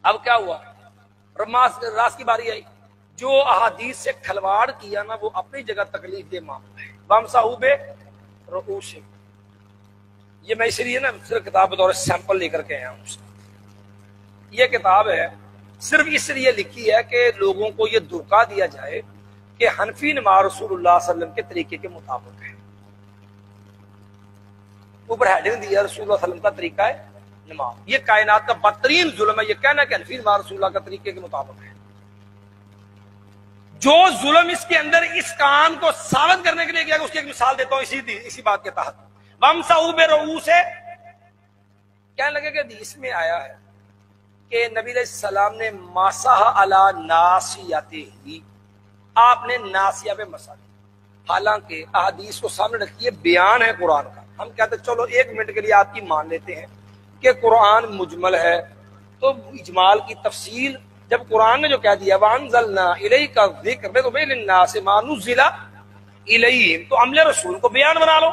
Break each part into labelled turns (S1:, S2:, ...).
S1: اب کیا ہوا؟ راس کی باری آئی، جو احادیث سے کھلواڑ کیا نا وہ اپنی جگہ تکلیف دے معاملہ ہے۔ وامسحوا برؤوسکم، یہ میں اس لیے نا صرف کتاب بطور سیمپل لے کر کے آیا ہوں۔ یہ کتاب ہے صرف اس لیے لکھی ہے کہ لوگوں کو یہ دھوکہ دیا جائے کہ حنفی نماز رسول اللہ صلی اللہ علیہ وسلم کے طریقے کے مطابق ہے۔ اوپر ہیڈنگ دیا رسول اللہ صلی اللہ علیہ وسلم کا طریقہ ہے نماز۔ یہ کائنات کا بدترین ظلم ہے یہ کہنا کہ حنفی نماز رسول اللہ کا طریقے کے مطابق ہے۔ جو ظلم اس کے اندر اس کام کو ثابت کرنے کے لیے کیا، اس کی ایک مثال دیتا ہوں اسی بات کے تحت۔ وامسحوا برؤوسکم، کہنے لگے کہ حدیث میں آیا ہے کہ نبی علیہ السلام نے مسح علی ناصیتہ، آپ نے ناصیہ پہ مسح کیا، حالانکہ احادیث کو سامنے رکھیے بیان ہے قرآن کا۔ ہم کہتے ہیں چلو ایک منٹ کے لیے آپ کی مان لیتے ہیں کہ قرآن مجمل ہے، تو اجمال کی تفصیل جب قرآن نے جو کہہ دیا وَأَنزَلْنَا إِلَيْكَ الذِّكْرَ لِتُبَيِّنَ لِلنَّاسِ مَا نُزِّلَ إِلَيْهِمْ، تو عمل رسول کو بیان بنا لو،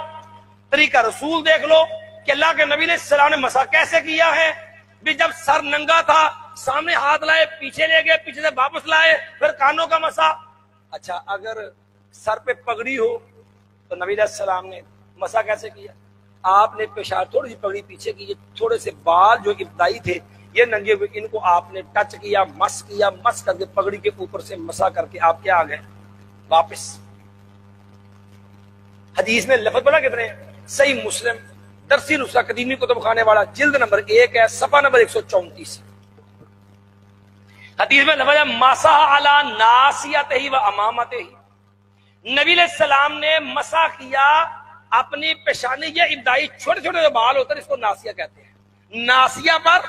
S1: طریقہ رسول دیکھ لو کہ اللہ کے نبی علیہ السلام نے مسح کیسے کیا ہے۔ بھی جب سر ننگا تھا سامنے ہاتھ لائے، پیچھے لے گئے، پیچھے سے واپس لائے، پھر کانوں کا مسح۔ اچھا اگر سر پہ پگڑی ہو تو نبی علیہ السلام نے مسح کیسے کیا؟ آپ نے پیشاب تھوڑی سی پگڑی پیچھے کی، تھوڑے سے بال جو ابتدائی تھے یہ ننگے ہوئے، ان کو آپ نے ٹچ کیا، مس کر کے پگڑی کے اوپر سے مسح کر کے آپ کیا آ گئے واپس۔ حدیث میں لفظ بنا کتنے ہیں؟ صحیح مسلم درسی نسخہ قدیمی کتب خانے والا جلد نمبر 1 ہے، صفحہ نمبر 134۔ حدیث میں لفظ ہے مسح علی ناصیتہ و امامتہ، نبی علیہ السلام نے مسح کیا اپنی پیشانی، یہ ابتدائی چھوٹے چھوٹے جو بال ہوتے ہیں اس کو ناصیہ کہتے ہیں، ناصیہ پر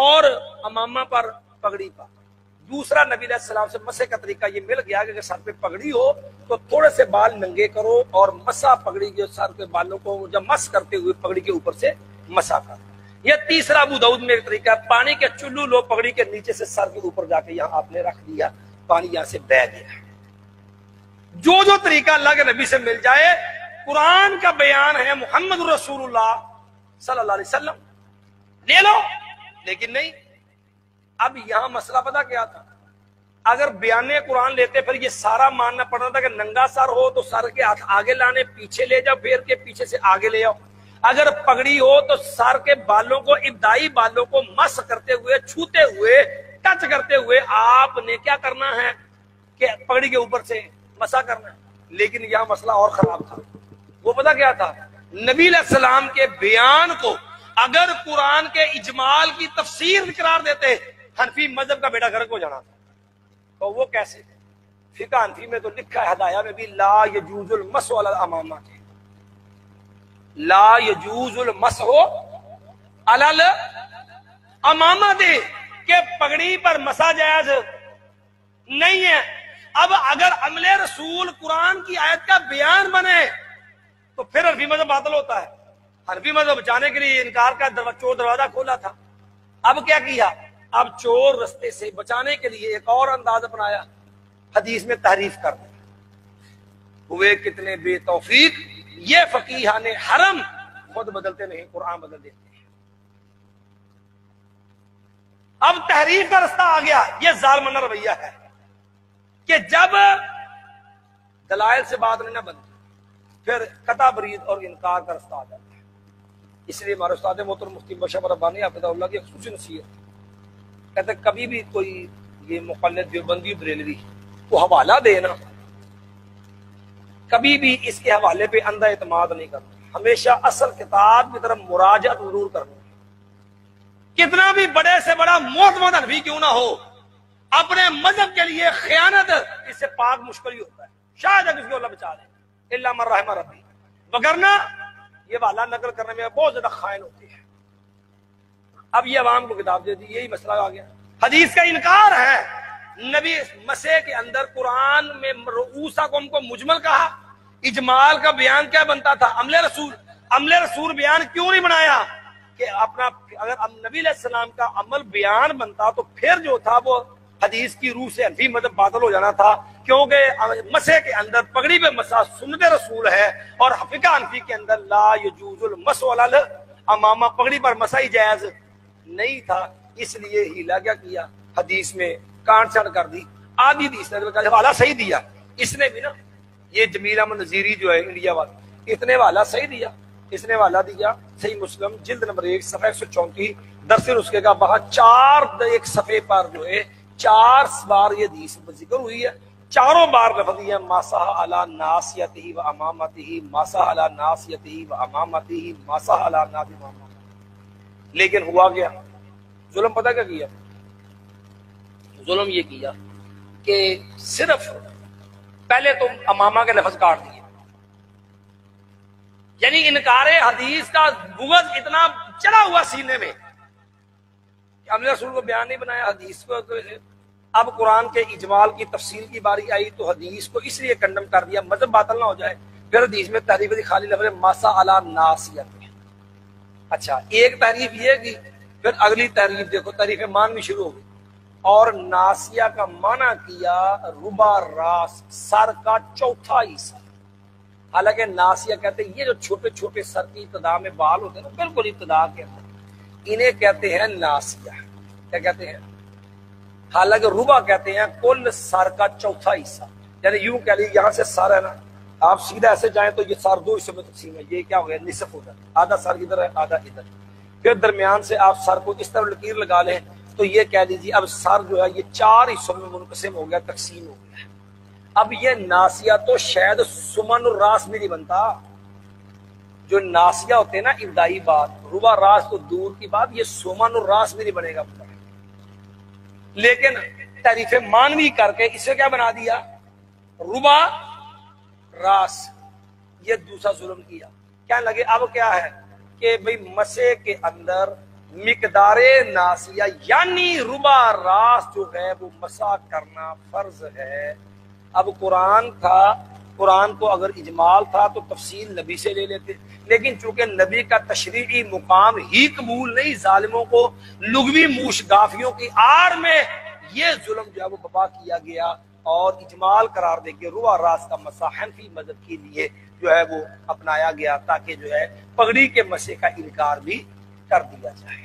S1: اور امامہ پر، پگڑی پر۔ دوسرا نبی علیہ السلام سے مسح کا طریقہ یہ مل گیا کہ اگر سر پہ پگڑی ہو تو تھوڑے سے بال ننگے کرو اور مسح پگڑی کے سر کے بالوں کو جب مس کرتے ہوئے پگڑی کے اوپر سے مسح کر۔ یہ تیسرا ابو داؤد میں ایک طریقہ ہے، پانی کے چلو لو پگڑی کے نیچے سے سر کے اوپر جا کے یہاں آپ نے رکھ دیا، پانی یہاں سے بہہ گیا۔ جو طریقہ اللہ کے نبی سے مل جائے، قرآن کا بیان ہے محمد رسول اللہ صلی اللہ علیہ وسلم، لے لو۔ لیکن نہیں، اب یہاں مسئلہ پتہ کیا تھا؟ اگر بیان قرآن لیتے پھر یہ سارا ماننا پڑتا تھا کہ ننگا سر ہو تو سر کے ہاتھ آگے لانے، پیچھے لے جاؤ، پھر کے پیچھے سے آگے لے آؤ۔ اگر پگڑی ہو تو سر کے بالوں کو، ابتدائی بالوں کو مس کرتے ہوئے، چھوتے ہوئے، ٹچ کرتے ہوئے آپ نے کیا کرنا ہے کہ پگڑی کے اوپر سے مسح کرنا ہے۔ لیکن یہاں مسئلہ اور خراب تھا، وہ پتہ کیا تھا؟ نبی علیہ السلام کے بیان کو اگر قرآن کے اجمال کی تفسیر قرار دیتے حنفی مذہب کا بیڑا غرق ہو جانا تھا۔ تو وہ کیسے؟ فقہ حنفی میں تو لکھا ہے، ہدایہ میں بھی، لا یجوز المسح علی الامامہ، لا یجوز المسح علی الامامہ دے کہ پگڑی پر مسح جائز نہیں ہے۔ اب اگر عمل رسول قرآن کی آیت کا بیان بنے تو پھر حنفی مذہب باطل ہوتا ہے۔ حنفی مذہب بچانے کے لیے انکار کا چور دروازہ کھولا تھا، اب کیا کیا؟ اب چور رستے سے بچانے کے لیے ایک اور انداز اپنایا، حدیث میں تحریف کر دی۔ ہوئے کتنے بے توفیق یہ فقیہان حرم، خود بدلتے نہیں قرآن بدل دیتے ہیں۔ اب تحریف کا رستہ آ گیا، یہ ظالمانہ رویہ ہے کہ جب دلائل سے بات نہیں نہ بنتی پھر قطع برید اور انکار کا رستہ آ جاتا ہے۔ اس لیے ہمارے استاد محترم مفتی بشر ربانی حافظہ اللہ کی خصوصی نصیحت کہتے ہیں کبھی بھی کوئی یہ مقلد دیوبندی بریلوی کو حوالہ دینا، کبھی بھی اس کے حوالے پہ اندھا اعتماد نہیں کرنا، ہمیشہ اصل کتاب کی طرف مراجعت ضرور کرنا۔ کتنا بھی بڑے سے بڑا معتمد حنفی کیوں نہ ہو، اپنے مذہب کے لیے خیانت اس سے پاک مشکل ہی ہوتا ہے، شاید اگر اس کو اللہ بچا لے، الا من رحم ربی، وگرنہ یہ والا نقل کرنے میں بہت زیادہ خائن ہوتی ہے۔ اب یہ عوام کو کتاب دے دی، یہی مسئلہ آ گیا۔ حدیث کا انکار ہے، نبی مسح کے اندر قرآن میں رؤوسکم کو مجمل کہا، اجمال کا بیان کیا بنتا تھا؟ عمل رسول بیان کیوں نہیں بنایا کہ اپنا؟ اگر نبی علیہ السلام کا عمل بیان بنتا تو پھر جو تھا وہ حدیث کی روح سے حنفی مذہب باطل ہو جانا تھا، کیونکہ مسح کے اندر پگڑی پہ مسح سنت رسول ہے، اور فقہ حنفی کے اندر لا یجوز المسح علی الامامہ، پگڑی پر مسح ہی جائز نہیں تھا، اس لیے ہیلا کیا کیا، حدیث میں کانٹ چھڑ کر دی، آدھی حدیث نے حوالہ صحیح دیا، اس نے بھی نا، یہ جمیل احمد نذیری جو ہے انڈیا والا، اتنے حوالہ صحیح دیا، اس نے حوالہ دیا صحیح مسلم جلد نمبر 1 صفحہ 134 درس نسخے کا وہاں 4 ایک صفحے پر جو ہے 4 بار یہ حدیث ذکر ہوئی ہے، چاروں بار لفظ یہ ماسح علی ناصیتہ و امامتہ، ماسح علی ناصیتہ و امامتہ، ماسح علی ناصیتہ و امامتہ۔ لیکن ہوا کیا؟ ظلم پتہ کیا کیا؟ ظلم یہ کیا کہ صرف پہلے تو امامہ کے لفظ کاٹ دیے، یعنی انکار حدیث کا بغض اتنا چڑھا ہوا سینے میں کہ ہم نے رسول کو بیان نہیں بنایا، حدیث کو تو اب قرآن کے اجمال کی تفصیل کی باری آئی تو حدیث کو اس لیے کنڈم کر دیا مذہب باطل نہ ہو جائے، پھر حدیث میں تحریف خالی لفظ ماسا علی ناصیت۔ اچھا ایک تحریف یہ کی، پھر اگلی تحریف دیکھو، تحریف مانوی شروع ہو گئی، اور ناسیہ کا معنی کیا ربا راس، سر کا چوتھا حصہ۔ حالانکہ ناسیہ کہتے ہیں یہ جو چھوٹے چھوٹے سر کی ابتدا میں بال ہوتے ہیں نا، بالکل ابتدا کے اندر، انہیں کہتے ہیں ناسیہ۔ کیا کہتے ہیں؟ حالانکہ ربا کہتے ہیں کل سر کا چوتھا حصہ، یعنی یوں کہہ لیجیے یہاں سے سر ہے نا، آپ سیدھا ایسے جائیں تو یہ سر 2 حصوں میں تقسیم ہے، یہ کیا ہو گیا نصف ہو گیا، آدھا سر ادھر ہے آدھا ادھر، پھر درمیان سے آپ سر کو اس طرح لکیر لگا لیں تو یہ کہہ لیجیے اب سر جو ہے یہ 4 حصوں میں منقسم ہو گیا، تقسیم ہو گیا۔ اب یہ ناسیہ تو شاید سمن الراس بھی نہیں بنتا، جو ناسیہ ہوتے ہیں نا ابتدائی بات، ربا راس تو دور کی بات، یہ سمن الراس بھی نہیں بنے گا، لیکن تعریف مانوی کر کے اسے کیا بنا دیا ربا راس۔ یہ دوسرا ظلم کیا، کہنے لگے اب کیا ہے کہ بھئی مسے کے اندر مقدار ناسیہ یعنی ربا راس جو ہے وہ مسا کرنا فرض ہے۔ اب قرآن تھا، قرآن کو اگر اجمال تھا تو تفصیل نبی سے لے لیتے، لیکن چونکہ نبی کا تشریعی مقام ہی قبول نہیں، ظالموں کو لغوی موش گافیوں کی آڑ میں یہ ظلم جو ہے وہ بپا کیا گیا، اور اجمال قرار دے کے ربا راس کا مسا حنفی مذہب کے لیے جو ہے وہ اپنایا گیا، تاکہ جو ہے پگڑی کے مسے کا انکار بھی کر دیا جائے۔